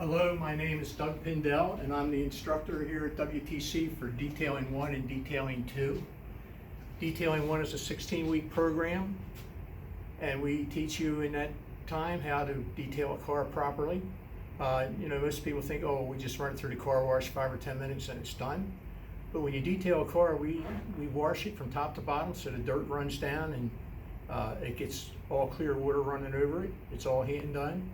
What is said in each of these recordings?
Hello, my name is Doug Pindell, and I'm the instructor here at WTC for Detailing 1 and Detailing 2. Detailing 1 is a 16-week program, and we teach you in that time how to detail a car properly. Most people think, oh, we just run it through the car wash 5 or 10 minutes and it's done. But when you detail a car, we wash it from top to bottom so the dirt runs down and it gets all clear water running over it. It's all hand done.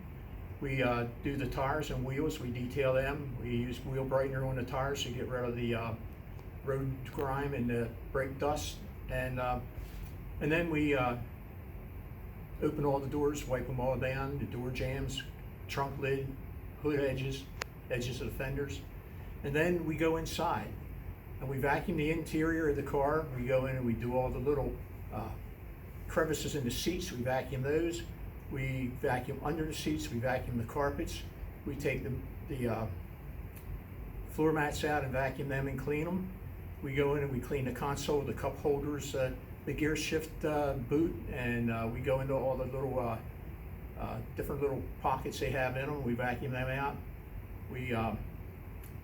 We do the tires and wheels, we detail them. We use wheel brightener on the tires to get rid of the road grime and the brake dust. And then we open all the doors, wipe them all down, the door jambs, trunk lid, hood edges of the fenders. And then we go inside and we vacuum the interior of the car. We go in and we do all the little crevices in the seats, we vacuum those. We vacuum under the seats, we vacuum the carpets, we take the floor mats out and vacuum them and clean them. We go in and we clean the console, the cup holders, the gear shift boot, and we go into all the little different little pockets they have in them. We vacuum them out. We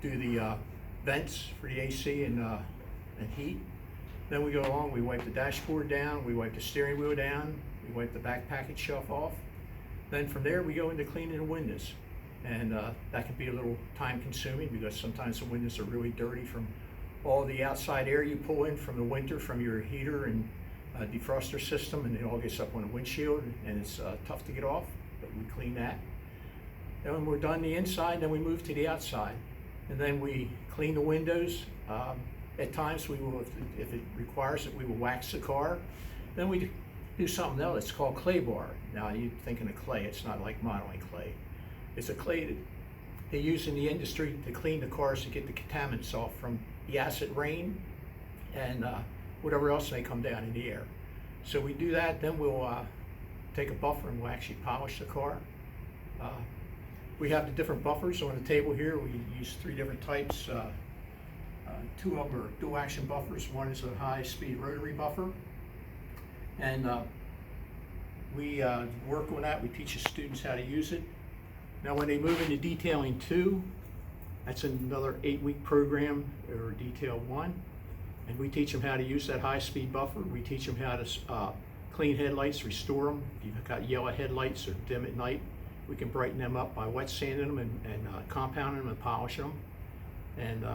do the vents for the AC and heat. Then we go along, we wipe the dashboard down, we wipe the steering wheel down, we wipe the back package shelf off. Then from there we go into cleaning the windows. And that can be a little time consuming because sometimes the windows are really dirty from all the outside air you pull in from the winter from your heater and defroster system, and it all gets up on the windshield and it's tough to get off, but we clean that. Then when we're done the inside, then we move to the outside. And then we clean the windows. At times we will, if it requires it, we will wax the car. Then we do something else. It's called clay bar. Now you're thinking of clay. It's not like modeling clay. It's a clay that they use in the industry to clean the cars to get the contaminants off from the acid rain and whatever else may come down in the air. So we do that. Then we'll take a buffer and we'll actually polish the car. We have the different buffers on the table here. We use 3 different types. 2 of them are dual action buffers. One is a high speed rotary buffer. And we work on that. We teach the students how to use it. Now when they move into Detailing 2, that's another 8-week program, or Detail 1. And we teach them how to use that high speed buffer. We teach them how to clean headlights, restore them. If you've got yellow headlights or dim at night, we can brighten them up by wet sanding them and compounding them and polishing them. And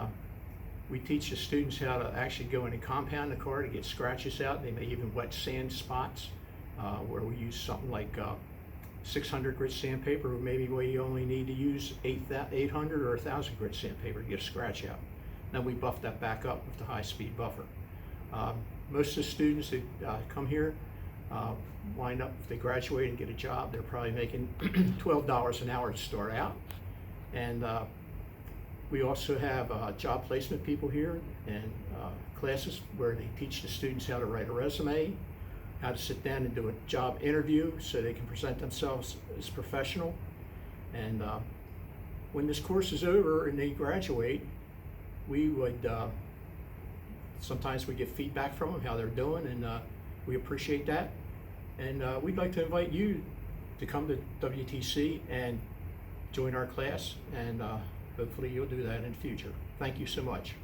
we teach the students how to actually go in and compound the car to get scratches out. They may even wet sand spots where we use something like 600 grit sandpaper, or maybe where you only need to use 800 or 1,000 grit sandpaper to get a scratch out. Then we buff that back up with the high speed buffer. Most of the students that come here wind up, if they graduate and get a job, they're probably making $12 an hour to start out. And we also have job placement people here and classes where they teach the students how to write a resume, how to sit down and do a job interview so they can present themselves as professional. And when this course is over and they graduate, we would, sometimes we get feedback from them, how they're doing, and we appreciate that. And we'd like to invite you to come to WTC and join our class, and hopefully you'll do that in the future. Thank you so much.